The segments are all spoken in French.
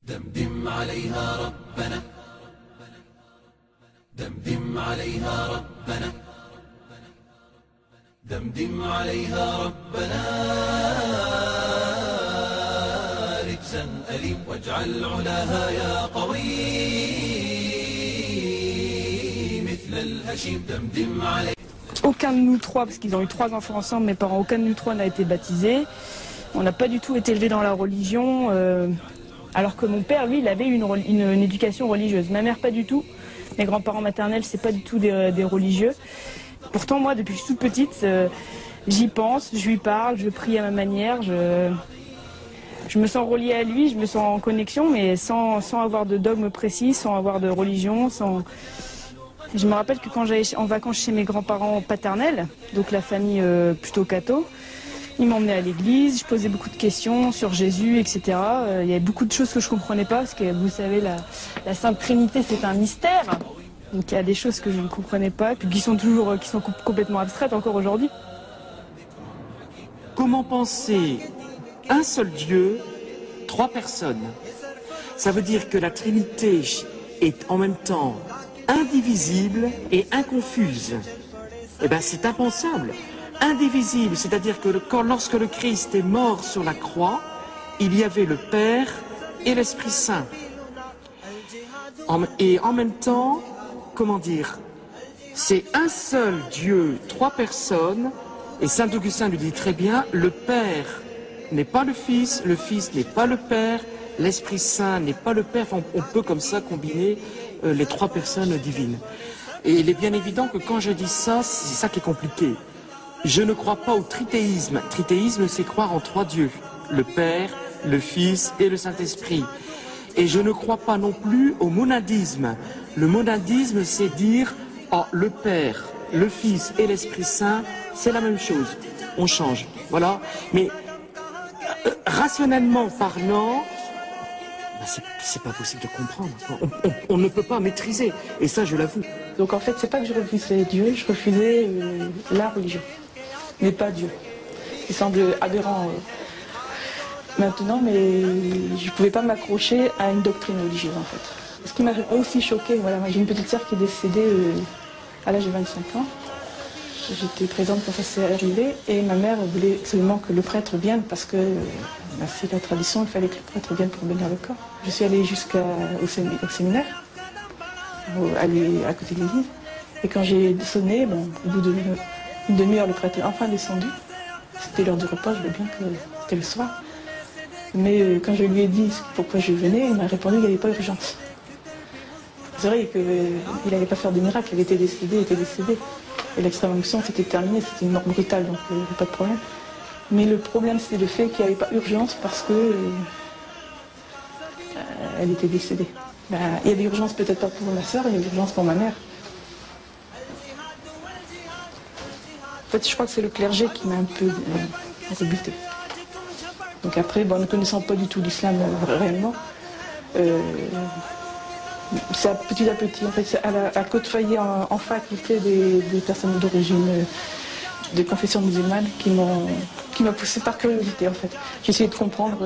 دمدم عليها ربنا دمدم عليها ربنا دمدم عليها ربنا رجزا أليم واجعل علاها يا قوي مثل الهشيم دمدم عليها. Aucun de nous trois, parce qu'ils ont eu 3 enfants ensemble, mes parents, aucun de nous trois n'a été baptisé. On n'a pas du tout été élevés dans la religion, alors que mon père, lui, il avait une éducation religieuse. Ma mère, pas du tout. Mes grands-parents maternels, c'est pas du tout des religieux. Pourtant, moi, depuis que je suis toute petite, j'y pense, je lui parle, je prie à ma manière, je me sens reliée à lui, je me sens en connexion, mais sans avoir de dogme précis, sans avoir de religion, sans... Je me rappelle que quand j'allais en vacances chez mes grands-parents paternels, donc la famille plutôt catho, ils m'emmenaient à l'église, je posais beaucoup de questions sur Jésus, etc. Il y avait beaucoup de choses que je ne comprenais pas, parce que vous savez, la Sainte Trinité, c'est un mystère. Donc il y a des choses que je ne comprenais pas, puis qui sont complètement abstraites encore aujourd'hui. Comment penser un seul Dieu, 3 personnes? Ça veut dire que la Trinité est en même temps indivisible et inconfuse. Eh bien, c'est impensable. Indivisible, c'est-à-dire que lorsque le Christ est mort sur la croix, il y avait le Père et l'Esprit Saint. Et en même temps, comment dire, c'est un seul Dieu, 3 personnes, et Saint Augustin lui dit très bien, le Père n'est pas le Fils n'est pas le Père, l'Esprit Saint n'est pas le Père. Enfin, on peut comme ça combiner les 3 personnes divines. Et il est bien évident que quand je dis ça, c'est ça qui est compliqué. Je ne crois pas au trithéisme. Trithéisme, c'est croire en 3 dieux, le Père, le Fils et le Saint-Esprit. Et je ne crois pas non plus au monadisme. Le monadisme, c'est dire, oh, le Père, le Fils et l'Esprit Saint, c'est la même chose. On change, voilà. Mais rationnellement parlant, c'est pas possible de comprendre. On ne peut pas maîtriser. Et ça, je l'avoue. Donc en fait, c'est pas que je refusais Dieu, je refusais la religion, mais pas Dieu. Il semble aberrant maintenant, mais je pouvais pas m'accrocher à une doctrine religieuse en fait. Ce qui m'a aussi choqué, voilà, j'ai une petite sœur qui est décédée à l'âge de 25 ans. J'étais présente quand ça s'est arrivé et ma mère voulait absolument que le prêtre vienne parce que c'est la tradition, il fallait que le prêtre vienne pour bénir le corps. Je suis allée jusqu'au séminaire, aller à côté de l'église. Et quand j'ai sonné, bon, au bout d'une demi-heure, le prêtre est enfin descendu. C'était l'heure du repas, je veux bien que c'était le soir. Mais quand je lui ai dit pourquoi je venais, il m'a répondu qu'il n'y avait pas urgence. C'est vrai qu'il n'allait pas faire de miracle, il était décédé. Et l'extrême onction, c'était terminé, c'était une mort brutale, donc il n'y avait pas de problème. Mais le problème, c'était le fait qu'il n'y avait pas urgence parce que elle était décédée. Il y avait urgence peut-être pas pour ma soeur, il y avait urgence pour ma mère. En fait, je crois que c'est le clergé qui m'a un peu rebuté. Donc après, ne connaissant pas du tout l'islam réellement, c'est petit à petit, en fait, c'est à côtoyer en faculté des personnes d'origine, de confession musulmane qui m'a poussé par curiosité en fait. J'ai essayé de comprendre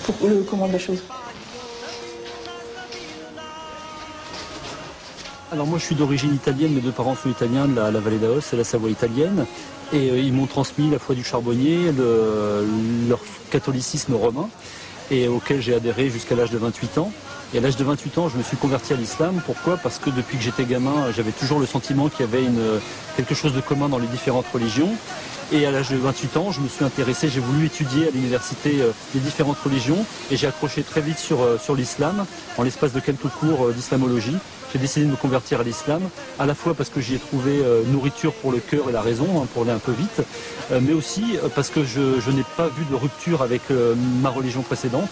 pour le comment de la chose. Alors moi je suis d'origine italienne, mes 2 parents sont italiens de la vallée d'Aos, c'est la Savoie italienne. Et ils m'ont transmis la foi du charbonnier, leur catholicisme romain, et auquel j'ai adhéré jusqu'à l'âge de 28 ans. Et à l'âge de 28 ans, je me suis converti à l'islam. Pourquoi? Parce que depuis que j'étais gamin, j'avais toujours le sentiment qu'il y avait quelque chose de commun dans les différentes religions. Et à l'âge de 28 ans, je me suis intéressé, j'ai voulu étudier à l'université les différentes religions. Et j'ai accroché très vite sur l'islam, en l'espace de quelques cours d'islamologie. J'ai décidé de me convertir à l'islam, à la fois parce que j'y ai trouvé nourriture pour le cœur et la raison, pour aller un peu vite, mais aussi parce que je n'ai pas vu de rupture avec ma religion précédente.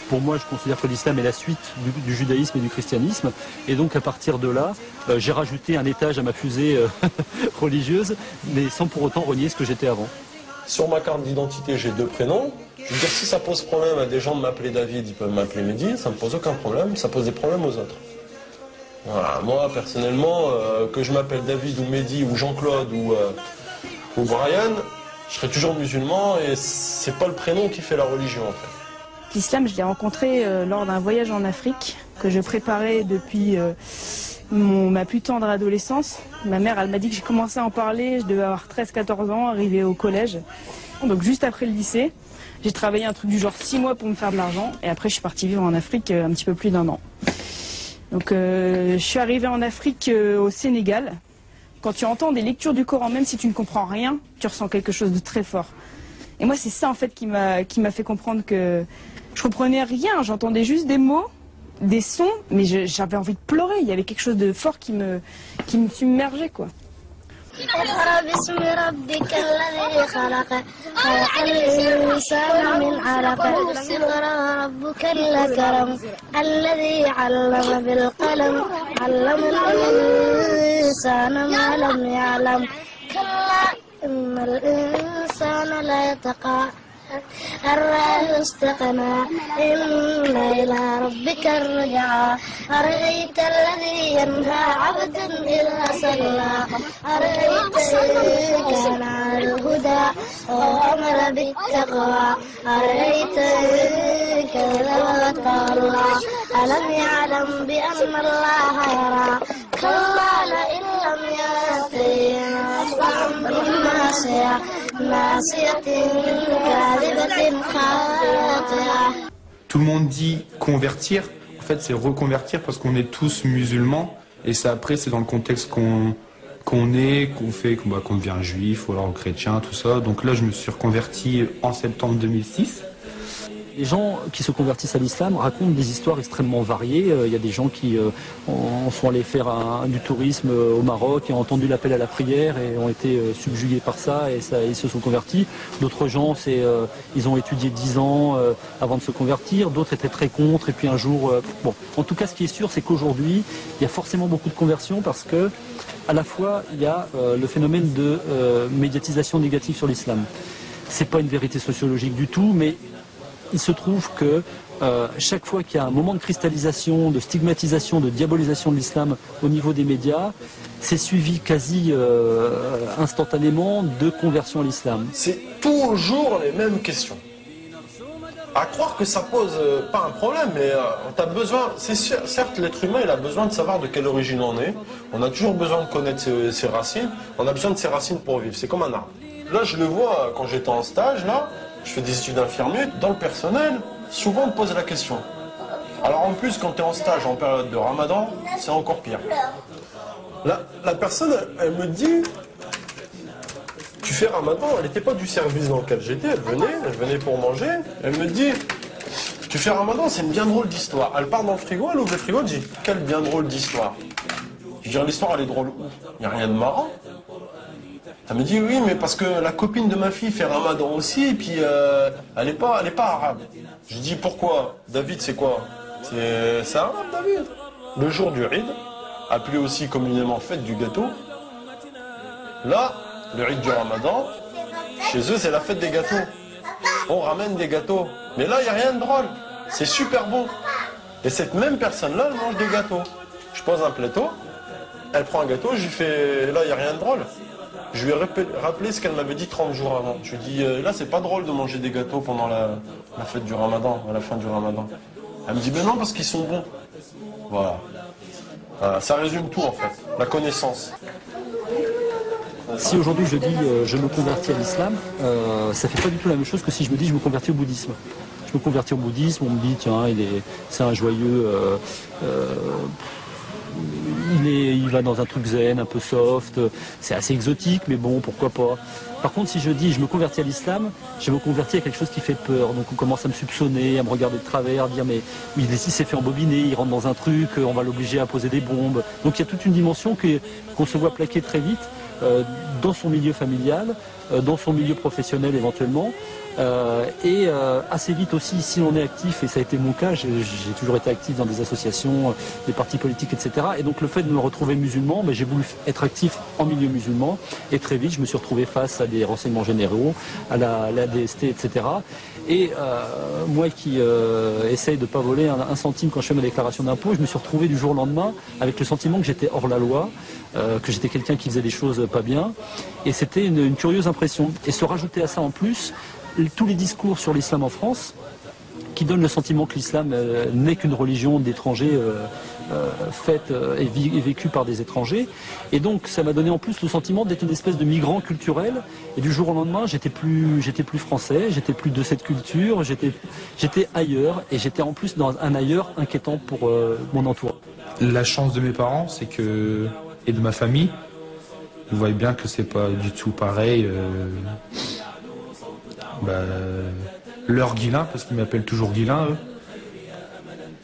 Pour moi, je considère que l'islam est la suite du judaïsme et du christianisme. Et donc, à partir de là, j'ai rajouté un étage à ma fusée religieuse, mais sans pour autant renier ce que j'étais avant. Sur ma carte d'identité, j'ai 2 prénoms. Je veux dire, si ça pose problème à des gens de m'appeler David, ils peuvent m'appeler Mehdi, ça ne me pose aucun problème, ça pose des problèmes aux autres. Voilà, moi, personnellement, que je m'appelle David ou Mehdi ou Jean-Claude ou Brian, je serai toujours musulman et c'est pas le prénom qui fait la religion, en fait. l'islam, je l'ai rencontré lors d'un voyage en Afrique que je préparais depuis ma plus tendre adolescence. Ma mère, elle m'a dit que j'ai commencé à en parler, je devais avoir 13-14 ans, arrivé au collège. Donc juste après le lycée, j'ai travaillé un truc du genre 6 mois pour me faire de l'argent. Et après, je suis partie vivre en Afrique un petit peu plus d'1 an. Donc je suis arrivée en Afrique au Sénégal. Quand tu entends des lectures du Coran, même si tu ne comprends rien, tu ressens quelque chose de très fort. Et moi, c'est ça en fait qui m'a fait comprendre que je comprenais rien. J'entendais juste des mots, des sons, mais j'avais envie de pleurer. Il y avait quelque chose de fort qui me submergeait, quoi. اقرأ باسم ربك الذي خلق خلق الإنسان من علق اقرأ ربك الأكرم الذي علم بالقلم علم الإنسان ما لم يعلم كلا إن الإنسان لا يطغى أن رآه استغنى إن إلى ربك الرجعى أرأيت الذي ينهى عبدا إذا صلى أرأيت إن كان على الهدى وأمر بالتقوى أرأيت إن كذب وتولى ألم يعلم بأن الله يرى كلا لئن لم ينته نصفعا بالناصية Tout le monde dit convertir, en fait c'est reconvertir parce qu'on est tous musulmans et ça après c'est dans le contexte qu'on devient juif ou alors chrétien, tout ça. Donc là je me suis reconverti en septembre 2006. Les gens qui se convertissent à l'islam racontent des histoires extrêmement variées. Il y a des gens qui sont allés faire du tourisme au Maroc et ont entendu l'appel à la prière et ont été subjugués par ça et ils se sont convertis. D'autres gens, ils ont étudié 10 ans avant de se convertir. D'autres étaient très contre et puis un jour... Bon, en tout cas, ce qui est sûr, c'est qu'aujourd'hui, il y a forcément beaucoup de conversions parce que à la fois, il y a le phénomène de médiatisation négative sur l'islam. C'est pas une vérité sociologique du tout, mais il se trouve que chaque fois qu'il y a un moment de cristallisation, de stigmatisation, de diabolisation de l'islam au niveau des médias, c'est suivi quasi instantanément de conversion à l'islam. C'est toujours les mêmes questions. À croire que ça pose pas un problème, mais t'as besoin, certes l'être humain il a besoin de savoir de quelle origine on est, on a toujours besoin de connaître ses racines, on a besoin de ses racines pour vivre, c'est comme un arbre. Là je le vois quand j'étais en stage, là, je fais des études d'infirmier, dans le personnel, souvent on me pose la question. Alors en plus, quand tu es en stage en période de Ramadan, c'est encore pire. La personne, elle me dit, tu fais Ramadan, elle n'était pas du service dans lequel j'étais, elle venait pour manger, elle me dit, tu fais Ramadan, c'est une bien drôle d'histoire. Elle part dans le frigo, elle ouvre le frigo, elle dit, quelle bien drôle d'histoire. Je dis, l'histoire elle est drôle où? Il n'y a rien de marrant. Elle me dit oui, mais parce que la copine de ma fille fait Ramadan aussi, et puis elle est pas arabe. Je dis pourquoi? David, c'est quoi? C'est arabe, David. Le jour du Eid, appelé aussi communément fête du gâteau. Là, le Eid du Ramadan, chez eux, c'est la fête des gâteaux. On ramène des gâteaux. Mais là, il n'y a rien de drôle. C'est super bon. Et cette même personne-là, elle mange des gâteaux. Je pose un plateau, elle prend un gâteau, je lui fais, là, il n'y a rien de drôle. Je lui ai rappelé ce qu'elle m'avait dit 30 jours avant. Je lui ai dit, là, c'est pas drôle de manger des gâteaux pendant la fête du Ramadan, à la fin du Ramadan. Elle me dit, ben non, parce qu'ils sont bons. Voilà. Ça résume tout, en fait. La connaissance. Si aujourd'hui je dis je me convertis à l'islam, ça fait pas du tout la même chose que si je me dis je me convertis au bouddhisme. Je me convertis au bouddhisme, on me dit tiens, c'est un joyeux... il va dans un truc zen, un peu soft, c'est assez exotique, mais bon, pourquoi pas. Par contre, si je dis je me convertis à l'islam, je me convertis à quelque chose qui fait peur. Donc on commence à me soupçonner, à me regarder de travers, à dire mais il s'est fait embobiner, il rentre dans un truc, on va l'obliger à poser des bombes. Donc il y a toute une dimension qu'on se voit plaquer très vite dans son milieu familial, dans son milieu professionnel éventuellement. Et assez vite aussi, si on est actif, et ça a été mon cas, j'ai toujours été actif dans des associations, des partis politiques, etc. Et donc le fait de me retrouver musulman, j'ai voulu être actif en milieu musulman, et très vite je me suis retrouvé face à des renseignements généraux, à la DST, etc. Et moi qui essaye de ne pas voler un centime quand je fais ma déclaration d'impôt, je me suis retrouvé du jour au lendemain avec le sentiment que j'étais hors la loi, que j'étais quelqu'un qui faisait des choses pas bien, et c'était une curieuse impression. Et se rajouter à ça en plus, tous les discours sur l'islam en France, qui donne le sentiment que l'islam n'est qu'une religion d'étrangers faite et vécue par des étrangers. Et donc ça m'a donné en plus le sentiment d'être une espèce de migrant culturel. Et du jour au lendemain, j'étais plus français, j'étais plus de cette culture, j'étais ailleurs, et j'étais en plus dans un ailleurs inquiétant pour mon entourage. La chance de mes parents, c'est que, et de ma famille, vous voyez bien que c'est pas du tout pareil. Leur Guilain, parce qu'ils m'appellent toujours Guilain, eux.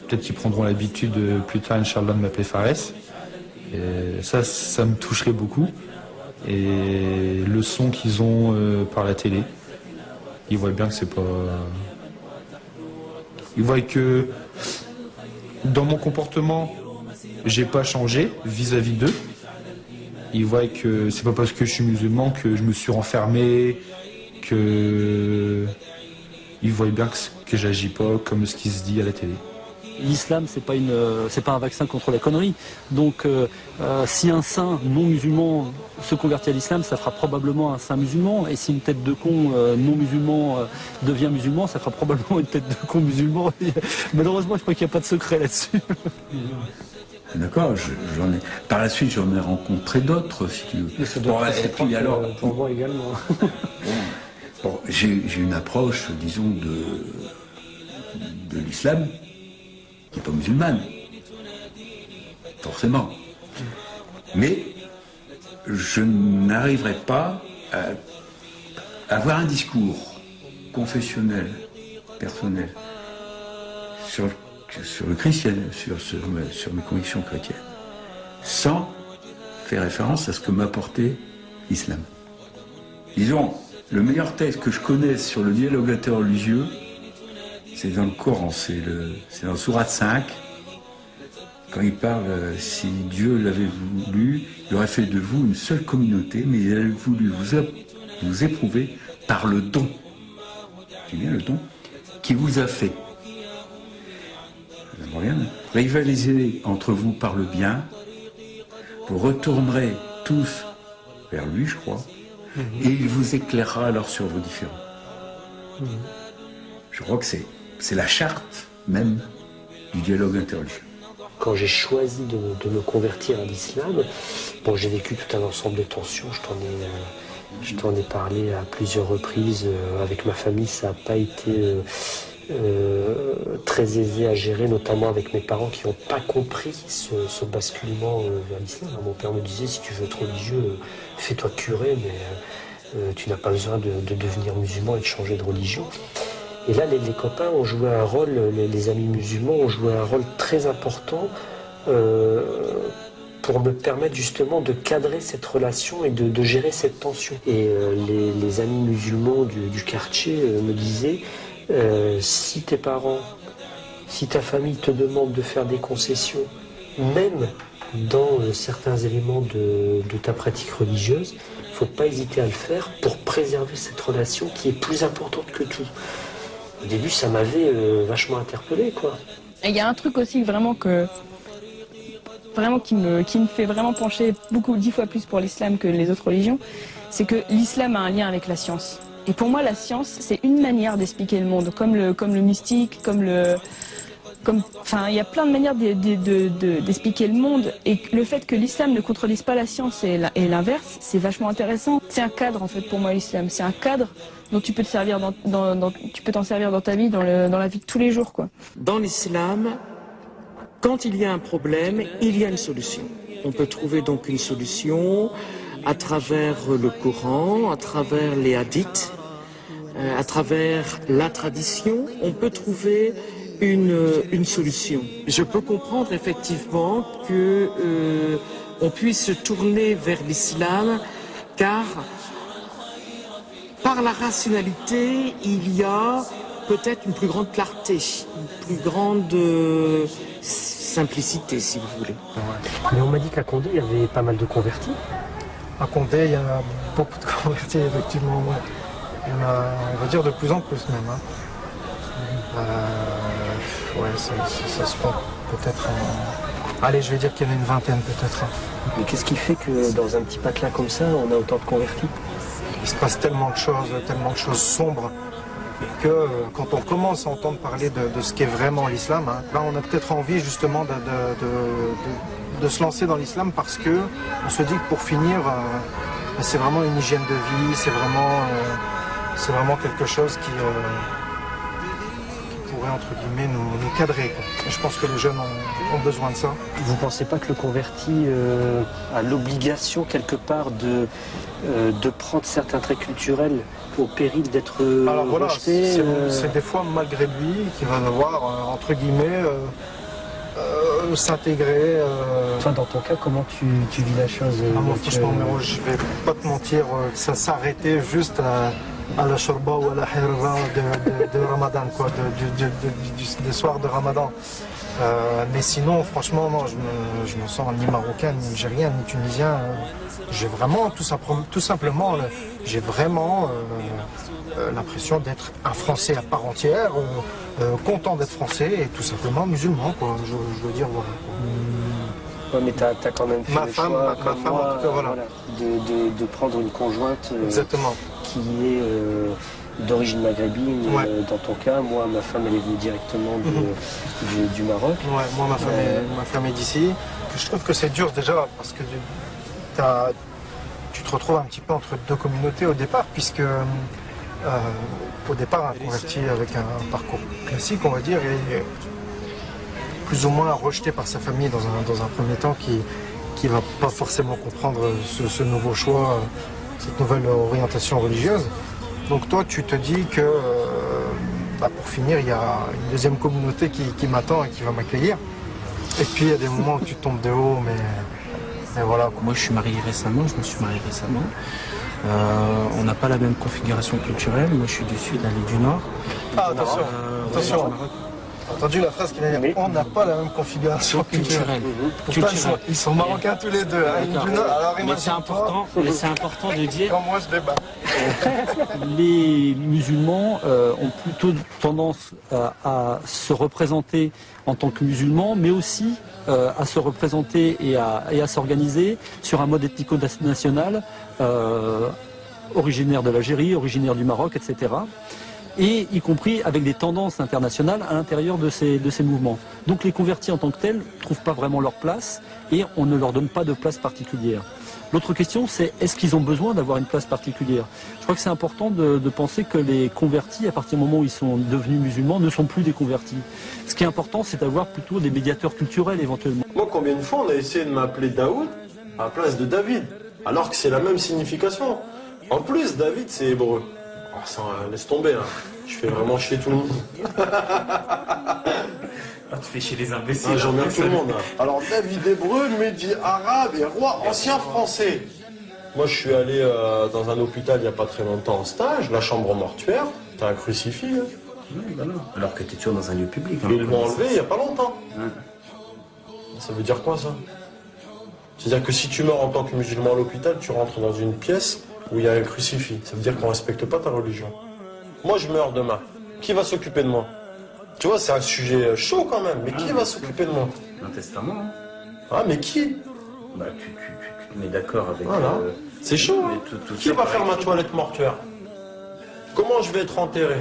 Peut-être qu'ils prendront l'habitude plus tard, Inch'Allah, de m'appeler Fares. Et ça me toucherait beaucoup. Et le son qu'ils ont par la télé, ils voient bien que c'est pas... Ils voient que dans mon comportement, j'ai pas changé vis-à-vis d'eux. Ils voient que c'est pas parce que je suis musulman que je me suis renfermé, que... Ils voient bien que j'agis pas comme ce qui se dit à la télé. L'islam, c'est pas un vaccin contre la connerie. Donc, si un saint non musulman se convertit à l'islam, ça fera probablement un saint musulman. Et si une tête de con non musulman devient musulman, ça fera probablement une tête de con musulman. Malheureusement, je crois qu'il n'y a pas de secret là-dessus. D'accord, par la suite, j'en ai rencontré d'autres, si tu veux. Mais ça doit être pour moi également. Bon, j'ai une approche, disons, de l'islam qui n'est pas musulmane, forcément. Mais je n'arriverai pas à avoir un discours confessionnel, personnel, sur le christianisme, sur mes convictions chrétiennes, sans faire référence à ce que m'a apporté l'islam. Disons, le meilleur texte que je connaisse sur le dialogue interreligieux, c'est dans le Coran, c'est dans Sourate 5, quand il parle, si Dieu l'avait voulu, il aurait fait de vous une seule communauté, mais il a voulu vous éprouver par le don. C'est bien le don qui vous a fait. Vous rien, rivaliser entre vous par le bien, vous retournerez tous vers lui, je crois, et il vous éclairera alors sur vos différends. Je crois que c'est la charte même du dialogue interreligieux. Quand j'ai choisi de me convertir à l'islam, bon, j'ai vécu tout un ensemble de tensions, je t'en ai parlé à plusieurs reprises, avec ma famille, ça n'a pas été très aisé à gérer, notamment avec mes parents qui n'ont pas compris ce basculement vers l'islam. Mon père me disait, si tu veux être religieux, fais-toi curé, mais tu n'as pas besoin de devenir musulman et de changer de religion. Et là, les copains ont joué un rôle, les amis musulmans ont joué un rôle très important pour me permettre justement de cadrer cette relation et de gérer cette tension. Et les amis musulmans du quartier me disaient, si tes parents, si ta famille te demande de faire des concessions, même dans certains éléments de ta pratique religieuse, il ne faut pas hésiter à le faire pour préserver cette relation qui est plus importante que tout. Au début, ça m'avait vachement interpellé, quoi. Et il y a un truc aussi vraiment qui me fait vraiment pencher 10 fois plus pour l'islam que les autres religions, c'est que l'islam a un lien avec la science. Et pour moi, la science, c'est une manière d'expliquer le monde, comme le mystique, enfin, il y a plein de manières d'expliquer le monde. Et le fait que l'islam ne contredise pas la science et l'inverse, c'est vachement intéressant. C'est un cadre, en fait, pour moi, l'islam. C'est un cadre dont tu peux te servir tu peux t'en servir dans ta vie, dans la vie de tous les jours, quoi. Dans l'islam, quand il y a un problème, il y a une solution. On peut trouver donc une solution à travers le Coran, à travers les hadiths, à travers la tradition. On peut trouver une solution. Je peux comprendre effectivement que on puisse se tourner vers l'islam, car par la rationalité, il y a peut-être une plus grande clarté, une plus grande simplicité, si vous voulez. Mais on m'a dit qu'à Condé, il y avait pas mal de convertis. À Condé, il y a beaucoup de convertis, effectivement. Ouais. Il y en a, on va dire, de plus en plus même. Hein. Ouais, ça se fait peut-être allez, je vais dire qu'il y en a une vingtaine peut-être. Mais qu'est-ce qui fait que dans un petit patelin comme ça, on a autant de convertis? Il se passe tellement de choses sombres que quand on commence à entendre parler de ce qu'est vraiment l'islam, hein, là on a peut-être envie justement de se lancer dans l'islam parce que on se dit que pour finir, c'est vraiment une hygiène de vie, c'est vraiment quelque chose qui pourrait entre guillemets nous cadrer, quoi. Et je pense que les jeunes ont besoin de ça. Vous ne pensez pas que le converti a l'obligation quelque part de prendre certains traits culturels au péril d'être rejeté c'est des fois malgré lui qu'il va devoir entre guillemets s'intégrer. Toi, dans ton cas, comment tu vis la chose? Moi, franchement, je vais pas te mentir, ça s'arrêtait juste à la shorba ou à la hirva de Ramadan, quoi, du soir de Ramadan. Mais sinon, franchement, non, je me sens ni marocain, ni algérien, ni tunisien. J'ai vraiment, tout simplement, j'ai vraiment l'impression d'être un Français à part entière, content d'être Français et tout simplement musulman, quoi. Je veux dire, voilà. Ouais, mais t'as quand même fait le choix, comme moi, en tout cas, voilà. de prendre une conjointe exactement. Qui est d'origine maghrébine. Ouais. Dans ton cas, moi, ma femme, elle est venue directement du Maroc. Ouais, moi, ma femme est d'ici. Je trouve que c'est dur déjà parce que tu te retrouves un petit peu entre deux communautés au départ, puisque au départ, un converti avec un parcours classique, on va dire, est plus ou moins rejeté par sa famille dans un premier temps, qui ne va pas forcément comprendre ce nouveau choix, cette nouvelle orientation religieuse. Donc toi, tu te dis que pour finir, il y a une deuxième communauté qui m'attend et qui va m'accueillir. Et puis il y a des moments où tu tombes de haut, mais voilà. Moi, je me suis marié récemment. On n'a pas la même configuration culturelle. Moi, je suis du sud, elle est du nord. Ah, attention. T'as entendu la phrase qu'il a dit? On n'a pas la même configuration culturelle. Pourtant, ils sont marocains tous les deux. Hein, du nord. Alors, mais c'est important de dire. Quand moi je débat. Les musulmans ont plutôt tendance à se représenter en tant que musulmans, mais aussi à se représenter et à s'organiser sur un mode ethnico-national originaire de l'Algérie, originaire du Maroc, etc. Et y compris avec des tendances internationales à l'intérieur de ces mouvements. Donc les convertis en tant que tels ne trouvent pas vraiment leur place et on ne leur donne pas de place particulière. L'autre question, c'est est-ce qu'ils ont besoin d'avoir une place particulière? Je crois que c'est important de penser que les convertis, à partir du moment où ils sont devenus musulmans, ne sont plus des convertis. Ce qui est important, c'est d'avoir plutôt des médiateurs culturels éventuellement. Moi, combien de fois on a essayé de m'appeler Daoud à la place de David, alors que c'est la même signification. En plus, David, c'est hébreu. Oh, ça, laisse tomber, hein. Je fais vraiment chier tout le monde. Tu fais chier les imbéciles. J'emmerde tout le monde. Hein. Alors, David hébreu, Mehdi arabe et roi ancien français. Moi, je suis allé dans un hôpital il n'y a pas très longtemps en stage, la chambre mortuaire. T'as un crucifix. Hein. Oui, bah non. Alors que t'es toujours dans un lieu public. Ils l'ont enlevé il n'y a pas longtemps. Ça veut dire quoi, ça? C'est-à-dire que si tu meurs en tant que musulman à l'hôpital, tu rentres dans une pièce où il y a un crucifix. Ça veut dire qu'on ne respecte pas ta religion. Moi, je meurs demain. Qui va s'occuper de moi? Tu vois, c'est un sujet chaud quand même. Mais qui va s'occuper de moi? Un testament. Hein. Ah, mais qui? Bah, tu te mets d'accord avec... Voilà. C'est chaud. Hein. Qui va faire ma toilette mortuaire? Comment je vais être enterré?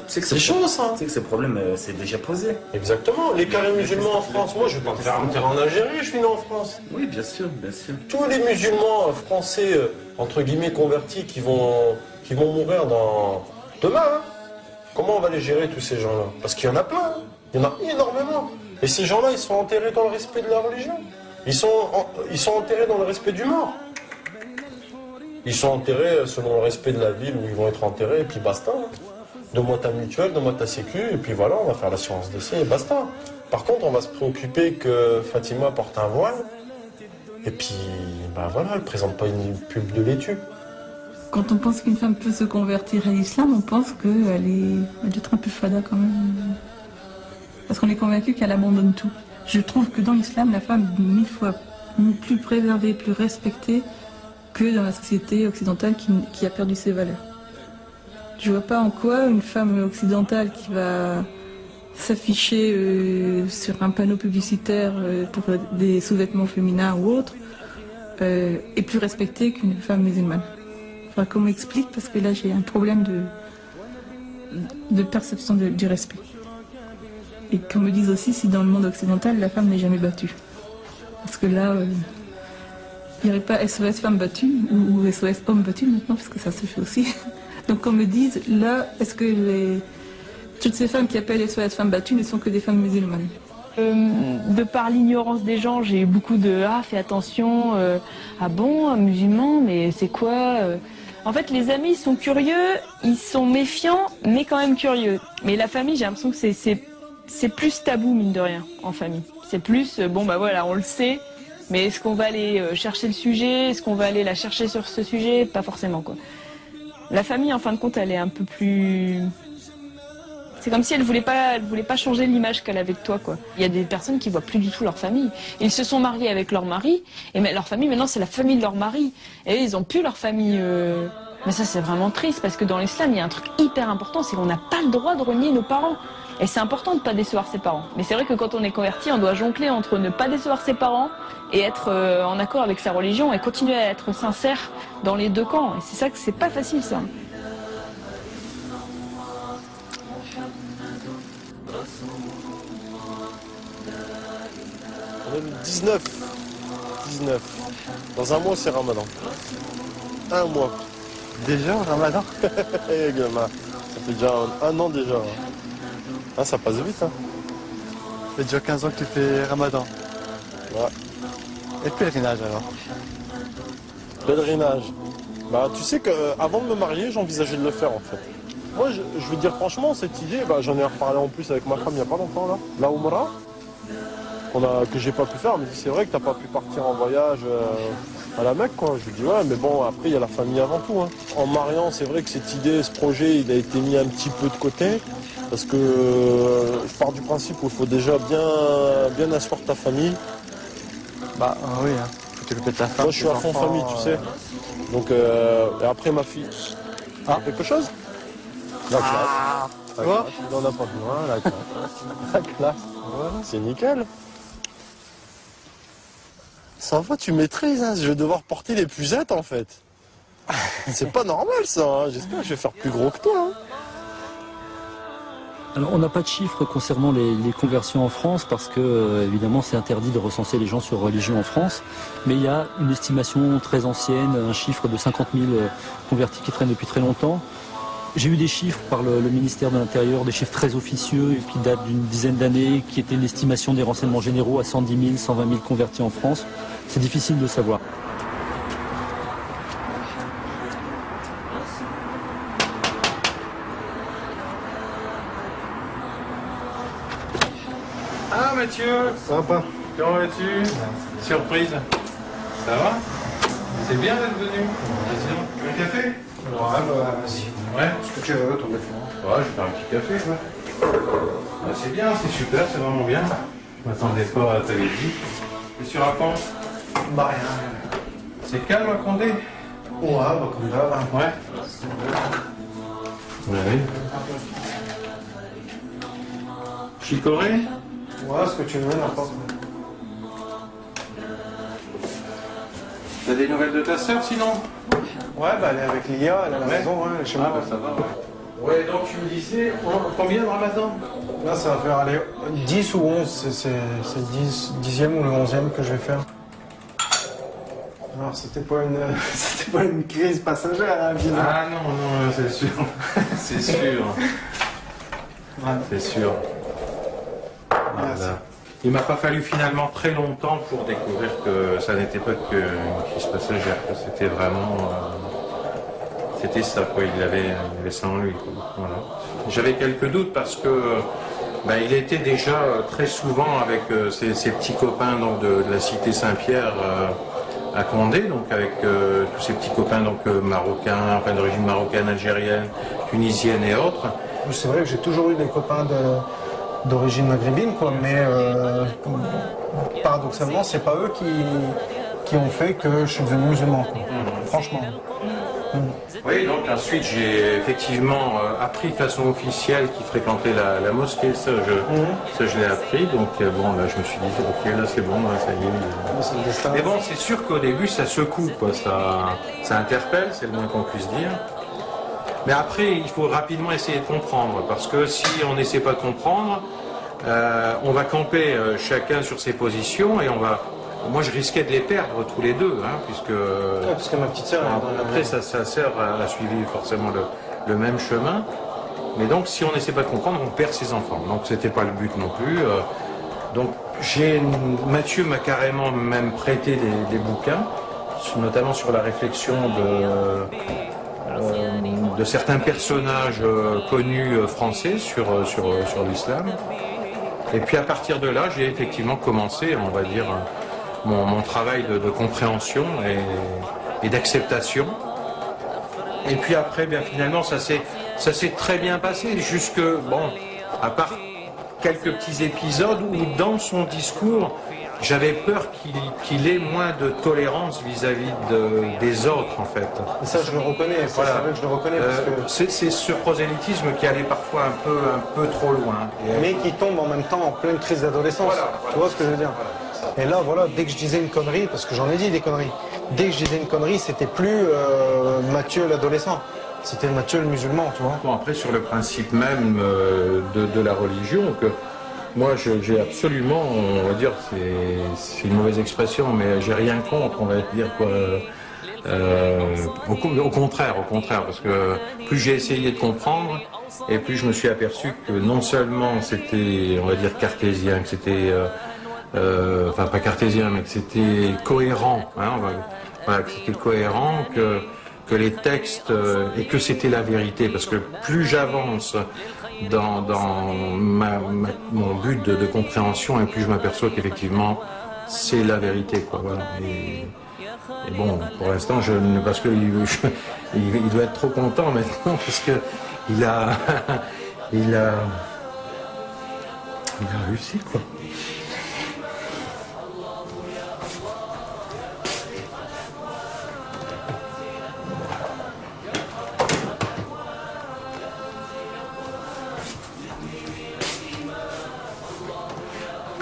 C'est chaud, ça. Tu sais que ce problème, c'est déjà posé. Exactement. Les carrés musulmans en France, moi, je vais pas me faire enterrer en Algérie, je suis né en France. Oui, bien sûr, bien sûr. Tous les musulmans français, entre guillemets, convertis, qui vont mourir demain, hein. Comment on va les gérer, tous ces gens-là? Parce qu'il y en a plein, hein. Il y en a énormément. Et ces gens-là, ils sont enterrés dans le respect de la religion. Ils sont enterrés dans le respect du mort. Ils sont enterrés selon le respect de la ville où ils vont être enterrés, et puis basta. Hein. Donne-moi ta mutuelle, donne-moi ta sécu, et puis voilà, on va faire l'assurance décès, et basta. Par contre, on va se préoccuper que Fatima porte un voile, et puis, bah voilà, elle ne présente pas une pub de laitue. Quand on pense qu'une femme peut se convertir à l'islam, on pense qu'elle doit être un peu fada quand même. Parce qu'on est convaincu qu'elle abandonne tout. Je trouve que dans l'islam, la femme est 1000 fois plus préservée, plus respectée que dans la société occidentale qui a perdu ses valeurs. Je vois pas en quoi une femme occidentale qui va s'afficher sur un panneau publicitaire pour des sous-vêtements féminins ou autres est plus respectée qu'une femme musulmane. Enfin, qu'on m'explique, parce que là j'ai un problème de perception du respect. Et qu'on me dise aussi si dans le monde occidental, la femme n'est jamais battue. Parce que là, il n'y aurait pas SOS femme battue ou SOS homme battu maintenant, parce que ça se fait aussi. Donc qu'on me dise, là, est-ce que toutes ces femmes qui appellent SOS femmes battues ne sont que des femmes musulmanes? De par l'ignorance des gens, j'ai eu beaucoup de « ah, fais attention, ah bon, un musulman, mais c'est quoi ?» En fait, les amis, ils sont curieux, ils sont méfiants, mais quand même curieux. Mais la famille, j'ai l'impression que c'est plus tabou, mine de rien, en famille. C'est plus, bon bah voilà, on le sait, mais est-ce qu'on va aller chercher le sujet? Est-ce qu'on va aller la chercher sur ce sujet? Pas forcément, quoi. La famille, en fin de compte, elle est un peu plus... C'est comme si elle voulait pas changer l'image qu'elle avait de toi, quoi. Il y a des personnes qui voient plus du tout leur famille. Ils se sont mariés avec leur mari, et leur famille, maintenant, c'est la famille de leur mari. Et ils ont plus leur famille... Mais ça, c'est vraiment triste, parce que dans l'islam, il y a un truc hyper important, c'est qu'on n'a pas le droit de renier nos parents. Et c'est important de ne pas décevoir ses parents. Mais c'est vrai que quand on est converti, on doit jongler entre ne pas décevoir ses parents et être en accord avec sa religion et continuer à être sincère dans les deux camps. Et c'est ça que c'est pas facile, ça. On est le 19. Dans un mois, c'est Ramadan. Un mois. Déjà, Ramadan? Eh, gamin, ça fait déjà un an déjà. Ah, ça passe vite, hein. Ça fait déjà 15 ans que tu fais Ramadan. Ouais. Et pèlerinage alors? Pèlerinage. Bah, tu sais qu'avant de me marier, j'envisageais de le faire en fait. Moi, je veux dire franchement, cette idée, bah, j'en ai reparlé en plus avec ma femme il n'y a pas longtemps là. La Oumra, que j'ai pas pu faire. Elle me dit c'est vrai que t'as pas pu partir en voyage à la Mecque, quoi. Je lui dis ouais, mais bon, après il y a la famille avant tout, hein. En mariant, c'est vrai que cette idée, ce projet, il a été mis un petit peu de côté. Parce que je pars du principe où il faut déjà bien asseoir ta famille. Bah oui, hein. Faut t'occuper de ta femme. Moi je suis à fond famille, tu sais. Donc et après ma fille. Ah, quelque chose? La classe. La classe. Il n'en a pas besoin, la classe. La classe. Voilà, c'est nickel. Ça va, tu maîtrises, hein. Je vais devoir porter les pucettes en fait. C'est pas normal ça, hein. J'espère que je vais faire plus gros que toi, hein. Alors on n'a pas de chiffres concernant les conversions en France parce que évidemment c'est interdit de recenser les gens sur religion en France, mais il y a une estimation très ancienne, un chiffre de 50 000 convertis qui traînent depuis très longtemps. J'ai eu des chiffres par le ministère de l'Intérieur, des chiffres très officieux qui datent d'une dizaine d'années, qui étaient l'estimation des renseignements généraux à 110 000, 120 000 convertis en France. C'est difficile de savoir. Ah Mathieu, sympa. Comment vas-tu? Surprise. Ça va? C'est bien d'être venu. Vas-y, un café? Ouais, bah vas-y. Ouais. Ce que tu veux, ton défaut. Ouais, je vais faire un petit café, quoi. Ah, c'est bien, c'est super, c'est vraiment bien. Je m'attendais pas à t'avoir dit. Qu'est-ce que tu racontes? Bah rien. C'est calme à Condé? Ouais, bah comme d'hab. Ouais. Oui. Chicorée? Ouais, ce que tu veux, n'importe. T'as des nouvelles de ta sœur sinon? Ouais, bah elle est avec Lia, elle est à la maison, ouais, elle est chez moi. Ah bah ça va, ouais. Ouais, donc tu me disais, combien de Ramadan? Là, ça va faire aller 10 ou 11, c'est le 10e ou le 11e que je vais faire. Alors, c'était pas une crise passagère, hein, dis-moi. Ah non, non, c'est sûr. C'est sûr. Ouais. C'est sûr. Voilà. Il m'a pas fallu finalement très longtemps pour découvrir que ça n'était pas qu'une crise passagère, que c'était vraiment... c'était ça, quoi. Il avait ça en lui, quoi. Voilà. J'avais quelques doutes parce que il était déjà très souvent avec ses petits copains donc, de la cité Saint-Pierre à Condé, donc avec tous ses petits copains donc, marocains, enfin d'origine marocaine, algérienne, tunisienne et autres. C'est vrai que j'ai toujours eu des copains d'origine maghrébine, quoi, mais paradoxalement, c'est pas eux qui ont fait que je suis devenu musulman, quoi. Franchement. Oui, donc ensuite j'ai effectivement appris de façon officielle qu'il fréquentait la mosquée, ça je l'ai appris, donc bon là je me suis dit ok là c'est bon, là, ça y est. Mais bon c'est sûr qu'au début ça secoue, quoi, ça interpelle, c'est le moins qu'on puisse dire. Mais après, il faut rapidement essayer de comprendre, parce que si on n'essaie pas de comprendre, on va camper chacun sur ses positions et on va... Moi, je risquais de les perdre tous les deux, hein, puisque... Ouais, parce que ma petite sœur... Après, sa sœur a suivi forcément le même chemin. Mais donc, si on n'essaie pas de comprendre, on perd ses enfants. Donc, c'était pas le but non plus. Donc, Mathieu m'a carrément même prêté des bouquins, notamment sur la réflexion de certains personnages connus français sur l'islam. Et puis à partir de là, j'ai effectivement commencé, on va dire, mon travail de compréhension et d'acceptation. Et puis après, bien finalement, ça s'est très bien passé, jusque, bon, à part quelques petits épisodes où dans son discours, j'avais peur qu'il ait moins de tolérance vis-à-vis des autres, en fait. Et ça, je le reconnais, voilà. C'est vrai que je le reconnais. C'est ce prosélytisme qui allait parfois un peu trop loin. Mais qui tombe en même temps en pleine crise d'adolescence. Voilà. Tu vois ce que je veux dire? Et là, voilà, dès que je disais une connerie, parce que j'en ai dit des conneries, dès que je disais une connerie, c'était plus Mathieu l'adolescent. C'était Mathieu le musulman, tu vois. Bon, après, sur le principe même de la religion, que moi, j'ai absolument, on va dire, c'est une mauvaise expression, mais j'ai rien contre, on va dire, quoi. Au contraire, parce que plus j'ai essayé de comprendre, et plus je me suis aperçu que non seulement c'était, on va dire, cartésien, que c'était, enfin pas cartésien, mais que c'était cohérent, hein, voilà, que c'était cohérent, que les textes, et que c'était la vérité, parce que plus j'avance dans mon but de compréhension, et plus je m'aperçois qu'effectivement c'est la vérité, quoi, voilà. Et bon, pour l'instant, parce que il doit être trop content maintenant, parce que il a réussi, quoi.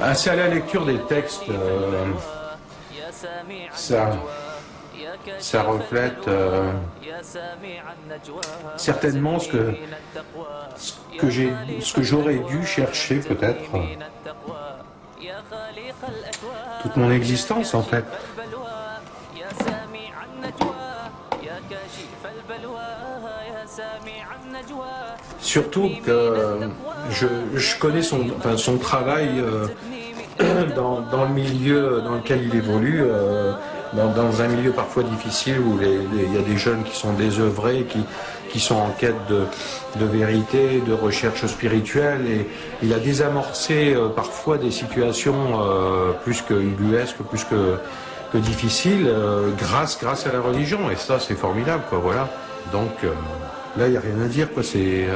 Ah, c'est à la lecture des textes, ça reflète certainement ce que j'aurais dû chercher peut-être toute mon existence, en fait. Surtout que je connais son travail dans le milieu dans lequel il évolue, dans un milieu parfois difficile où il y a des jeunes qui sont désœuvrés, qui sont en quête de vérité, de recherche spirituelle, et il a désamorcé parfois des situations plus que ubuesques, plus que difficiles, grâce à la religion, et ça c'est formidable, quoi, voilà. Donc là il n'y a rien à dire, quoi, c'est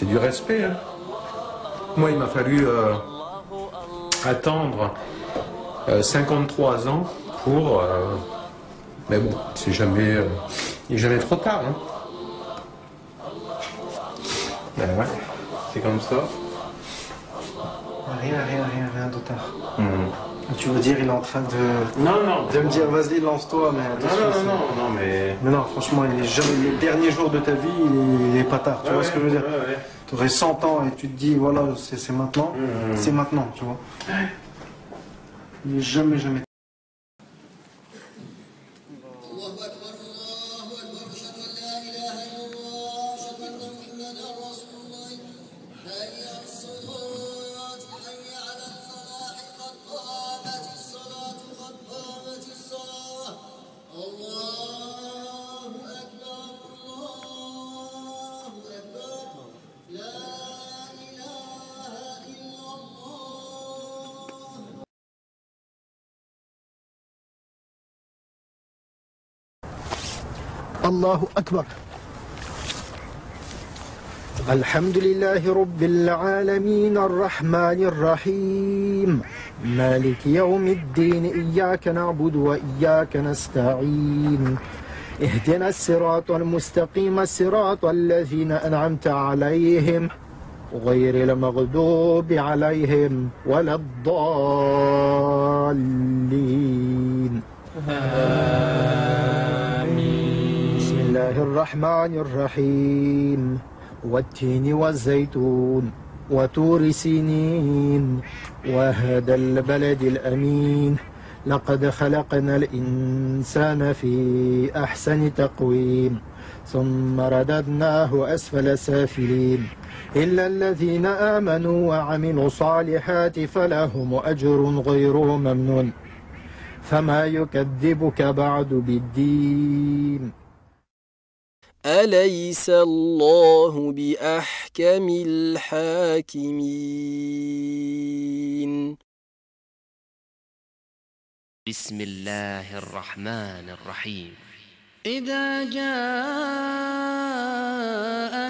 du respect, hein. Moi il m'a fallu attendre 53 ans pour... mais bon, il n'est jamais trop tard, hein. Ben ouais, c'est comme ça. Rien de tard. Tu veux dire, il est en train de... Non. De me dire, vas-y, lance-toi, mais attention. Non, mais... Mais non, franchement, les derniers jours de ta vie, il est pas tard, tu vois ce que je veux dire? Ouais. Tu aurais 100 ans et tu te dis, voilà, c'est maintenant, c'est maintenant, tu vois. Il est jamais... الله أكبر. الحمد لله رب العالمين الرحمن الرحيم مالك يوم الدين إياك نعبد وإياك نستعين اهدنا الصراط المستقيم صراط الذين أنعمت عليهم غير المغضوب عليهم ولا الضالين. بسم الله الرحمن الرحيم والتين والزيتون وطور سينين وهذا البلد الأمين لقد خلقنا الإنسان في أحسن تقويم ثم رددناه أسفل سافلين إلا الذين آمنوا وعملوا الصالحات فلهم أجر غير ممنون فما يكذبك بعد بالدين أليس الله بأحكم الحاكمين بسم الله الرحمن الرحيم إذا جاء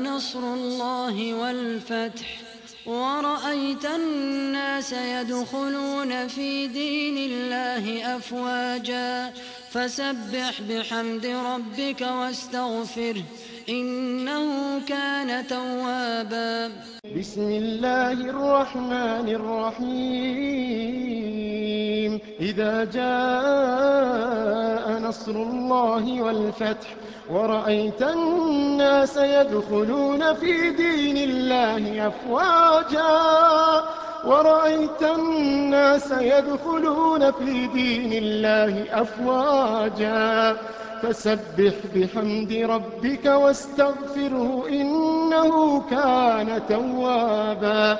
نصر الله والفتح ورأيت الناس يدخلون في دين الله أفواجا فسبح بحمد ربك واستغفره إنه كان توابا بسم الله الرحمن الرحيم إذا جاء نصر الله والفتح ورأيت الناس يدخلون في دين الله أفواجا ورأيت الناس يدخلون في دين الله أفواجا فسبح بحمد ربك واستغفره إنه كان توابا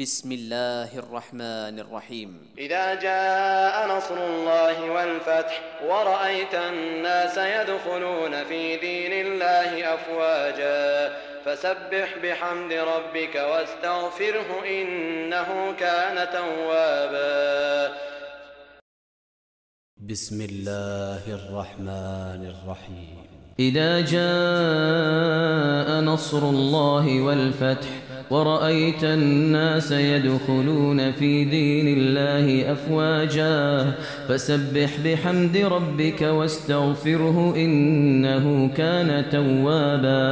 بسم الله الرحمن الرحيم إذا جاء نصر الله والفتح ورأيت الناس يدخلون في دين الله أفواجا فسبح بحمد ربك واستغفره إنه كان توابا بسم الله الرحمن الرحيم إذا جاء نصر الله والفتح ورأيت الناس يدخلون في دين الله أفواجا فسبح بحمد ربك واستغفره إنه كان توابا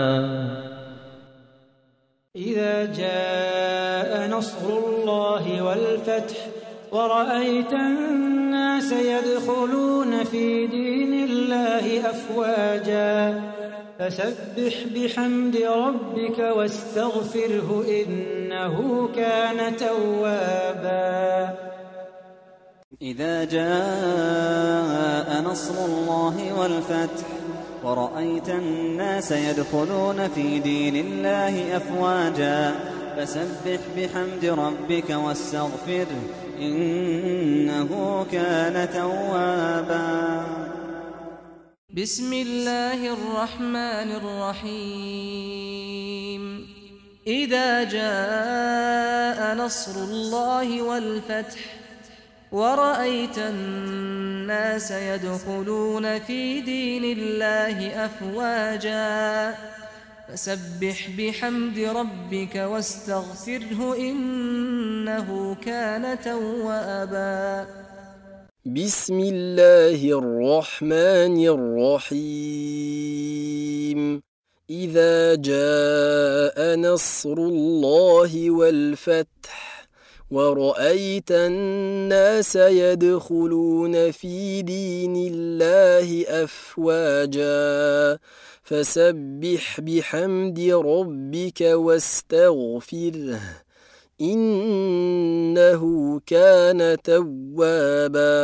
إذا جاء نصر الله والفتح ورأيت الناس يدخلون في دين الله أفواجا فسبح بحمد ربك واستغفره إنه كان توابا إذا جاء نصر الله والفتح ورأيت الناس يدخلون في دين الله أفواجا فسبح بحمد ربك واستغفره إنه كان توابا بسم الله الرحمن الرحيم إذا جاء نصر الله والفتح ورأيت الناس يدخلون في دين الله أفواجا فسبح بحمد ربك واستغفره إنه كان توابا بسم الله الرحمن الرحيم إذا جاء نصر الله والفتح ورأيت الناس يدخلون في دين الله أفواجا فسبح بحمد ربك واستغفره إنه كان توابا